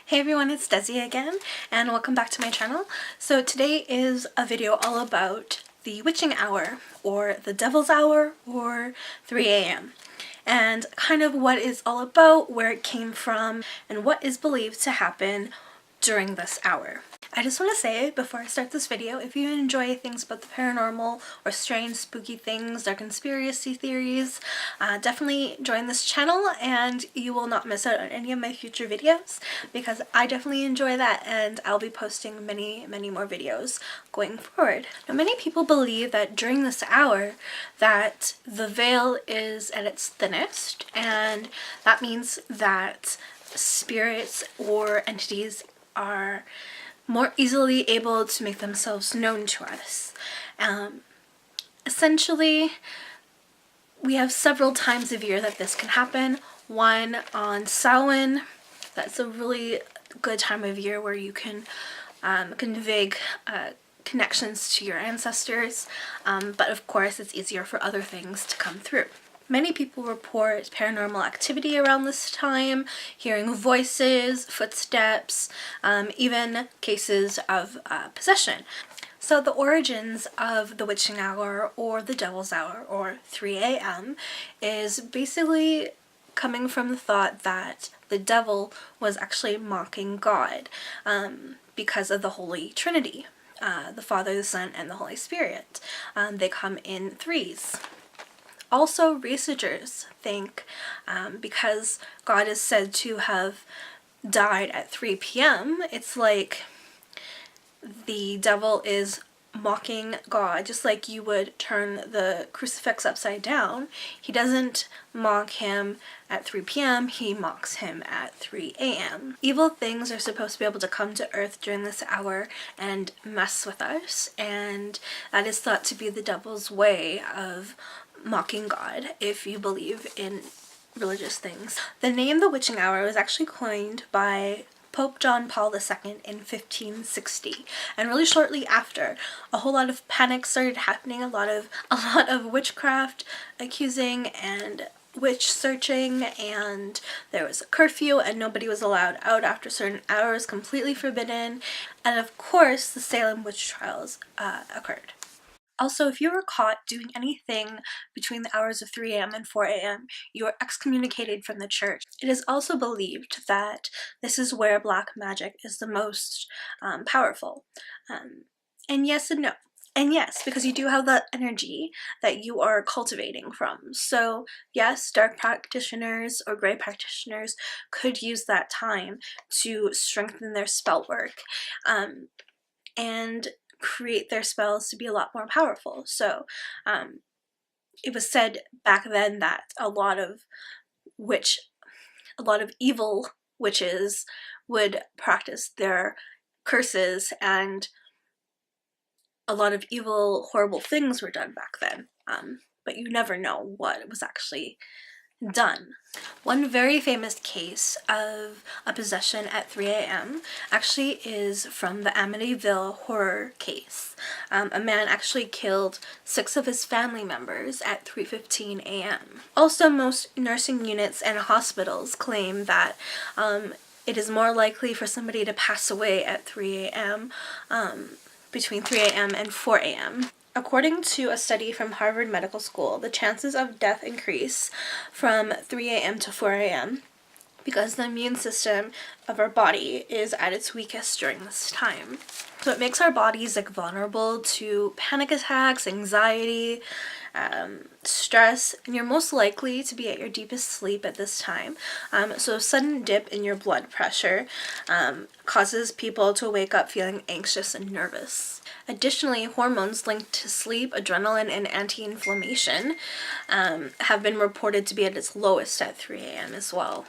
Hey everyone, it's Dezi again, and welcome back to my channel. So today is a video all about the witching hour, or the devil's hour, or 3 a.m. and kind of what it's all about, where it came from, and what is believed to happen during this hour. I just want to say before I start this video, if you enjoy things about the paranormal or strange spooky things or conspiracy theories, definitely join this channel and you will not miss out on any of my future videos, because I definitely enjoy that and I'll be posting many more videos going forward. Now, many people believe that during this hour that the veil is at its thinnest, and that means that spirits or entities are more easily able to make themselves known to us. Essentially, we have several times of year that this can happen. One on Samhain, that's a really good time of year where you can convey connections to your ancestors, but of course it's easier for other things to come through. Many people report paranormal activity around this time, hearing voices, footsteps, even cases of possession. So the origins of the witching hour, or the devil's hour, or 3 a.m. is basically coming from the thought that the devil was actually mocking God because of the Holy Trinity, the Father, the Son, and the Holy Spirit. They come in threes. Also, researchers think because God is said to have died at 3 p.m., it's like the devil is mocking God, just like you would turn the crucifix upside down. He doesn't mock him at 3 p.m., he mocks him at 3 a.m. Evil things are supposed to be able to come to earth during this hour and mess with us, and that is thought to be the devil's way of mocking God, if you believe in religious things. The name the witching hour was actually coined by Pope John Paul II in 1560, and really shortly after, a whole lot of panic started happening, a lot of witchcraft accusing and witch searching, and there was a curfew and nobody was allowed out after certain hours, completely forbidden, and of course the Salem witch trials occurred. Also, if you were caught doing anything between the hours of 3 a.m. and 4 a.m., you are excommunicated from the church. It is also believed that this is where black magic is the most powerful. And yes and no. And yes, because you do have that energy that you are cultivating from. So yes, dark practitioners or gray practitioners could use that time to strengthen their spell work. And create their spells to be a lot more powerful. So it was said back then that a lot of evil witches would practice their curses, and a lot of evil, horrible things were done back then. But you never know what was actually done. One very famous case of a possession at 3 a.m. actually is from the Amityville horror case. A man actually killed 6 of his family members at 3:15 a.m. Also, most nursing units and hospitals claim that it is more likely for somebody to pass away at 3 a.m. Between 3 a.m. and 4 a.m. According to a study from Harvard Medical School, the chances of death increase from 3 a.m. to 4 a.m. because the immune system of our body is at its weakest during this time. So it makes our bodies vulnerable to panic attacks, anxiety, stress, and you're most likely to be at your deepest sleep at this time. So a sudden dip in your blood pressure causes people to wake up feeling anxious and nervous. Additionally, hormones linked to sleep, adrenaline, and anti-inflammation have been reported to be at its lowest at 3 a.m. as well.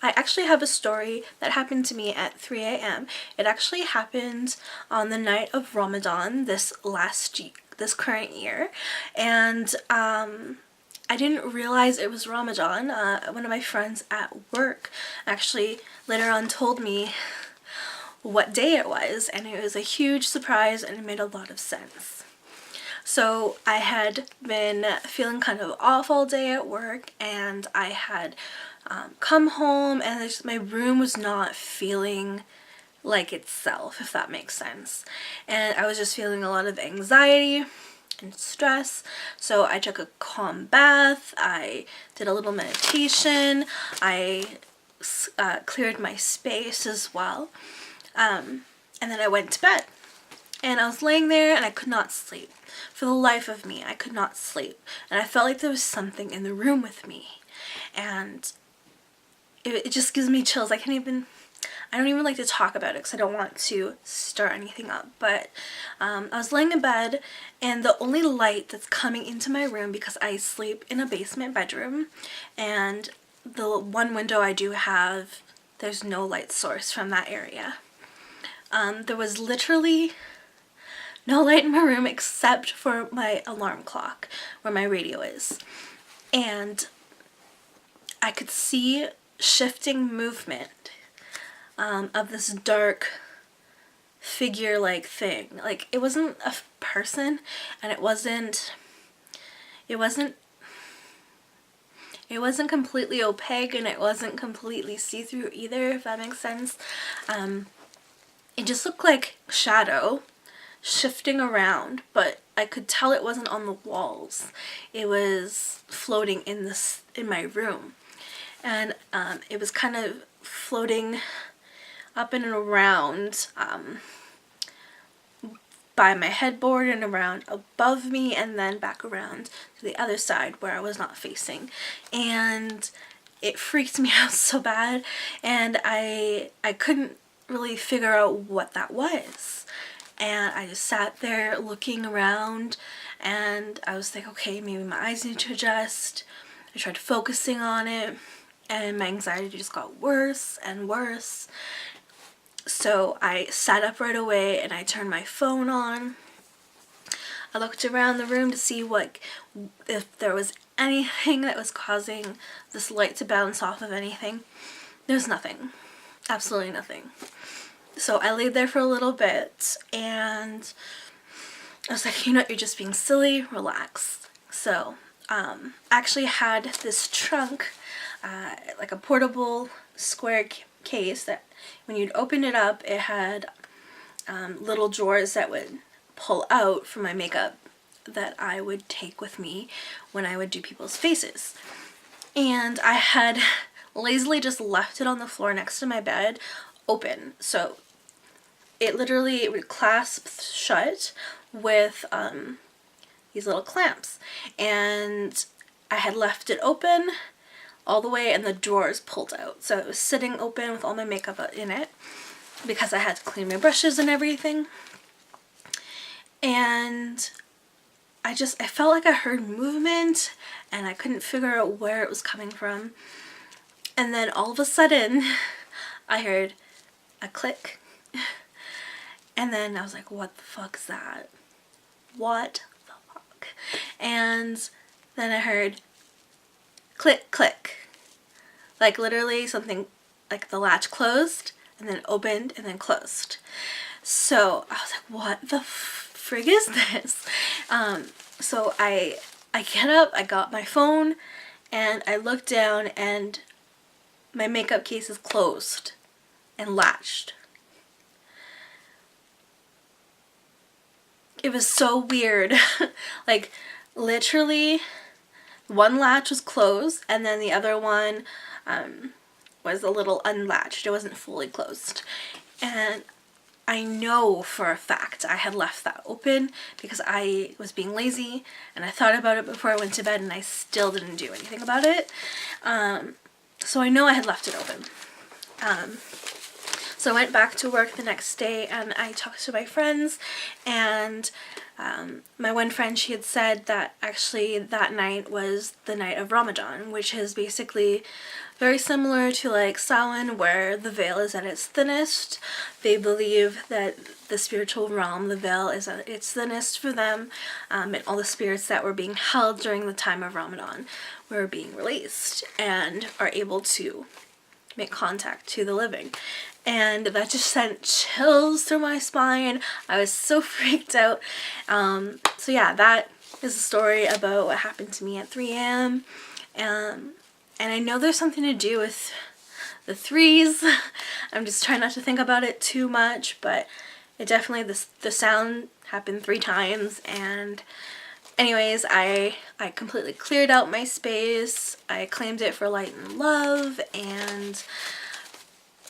I actually have a story that happened to me at 3 a.m. It actually happened on the night of Ramadan this current year, and I didn't realize it was Ramadan. One of my friends at work actually later on told me what day it was, and it was a huge surprise and it made a lot of sense. So I had been feeling kind of off all day at work, and I had come home, and my room was not feeling like itself, if that makes sense. And I was just feeling a lot of anxiety and stress. So I took a calm bath, I did a little meditation, I cleared my space as well. And then I went to bed. And I was laying there and I could not sleep. For the life of me, I could not sleep. And I felt like there was something in the room with me. And it just gives me chills. I don't even like to talk about it because I don't want to stir anything up. But I was laying in bed, and the only light that's coming into my room, because I sleep in a basement bedroom, and the one window I do have, there's no light source from that area. There was literally no light in my room except for my alarm clock where my radio is. And I could see shifting movement of this dark figure-like thing. Like, it wasn't a person, and it wasn't completely opaque, and it wasn't completely see-through either, if that makes sense. It just looked like shadow shifting around, but I could tell it wasn't on the walls. It was floating in my room, and it was kind of floating up and around by my headboard and around above me, and then back around to the other side where I was not facing. And it freaked me out so bad, and I couldn't really figure out what that was. And I just sat there looking around, and I was like, okay, maybe my eyes need to adjust. I tried focusing on it, and my anxiety just got worse and worse. So I sat up right away, and I turned my phone on. I looked around the room to see if there was anything that was causing this light to bounce off of anything. There's nothing. Absolutely nothing. So I laid there for a little bit, and I was like, you're just being silly, relax. So I actually had this trunk, like a portable square case that when you'd open it up, it had little drawers that would pull out for my makeup that I would take with me when I would do people's faces. And I had lazily just left it on the floor next to my bed open, so it would clasp shut with these little clamps, and I had left it open all the way and the drawers pulled out, so it was sitting open with all my makeup in it because I had to clean my brushes and everything. And I felt like I heard movement, and I couldn't figure out where it was coming from. And then all of a sudden I heard a click, and then I was like, what the fuck is that? What the fuck? And then I heard click, click. Like literally something, like the latch closed and then opened and then closed. So I was like, what the frig is this? So I get up, I got my phone, and I looked down, and my makeup case is closed and latched. It was so weird. Like, literally, one latch was closed, and then the other one was a little unlatched. It wasn't fully closed. And I know for a fact I had left that open because I was being lazy, and I thought about it before I went to bed, and I still didn't do anything about it. So I know I had left it open. So I went back to work the next day, and I talked to my friends, and my one friend, she had said that actually that night was the night of Ramadan, which is basically very similar to like Samhain, where the veil is at its thinnest. They believe that the spiritual realm, the veil is at its thinnest for them, and all the spirits that were being held during the time of Ramadan were being released and are able to make contact to the living. And that just sent chills through my spine. I was so freaked out. So yeah, that is a story about what happened to me at 3 a.m. And I know there's something to do with the threes. I'm just trying not to think about it too much, but it definitely, the sound happened 3 times. And anyways, I completely cleared out my space. I claimed it for light and love, and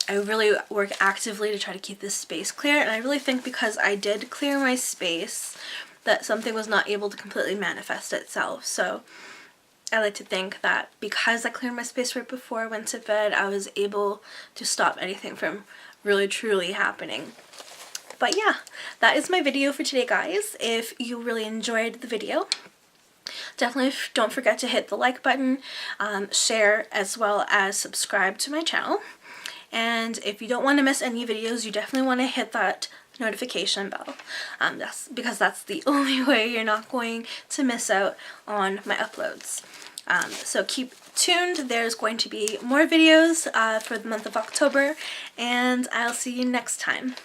I really work actively to try to keep this space clear. And I really think because I did clear my space that something was not able to completely manifest itself. So I like to think that because I cleared my space right before I went to bed, I was able to stop anything from really truly happening. But yeah, that is my video for today, guys. If you really enjoyed the video, definitely don't forget to hit the like button, share, as well as subscribe to my channel. And if you don't want to miss any videos, you definitely want to hit that notification bell. Because that's the only way you're not going to miss out on my uploads. So keep tuned. There's going to be more videos for the month of October, and I'll see you next time.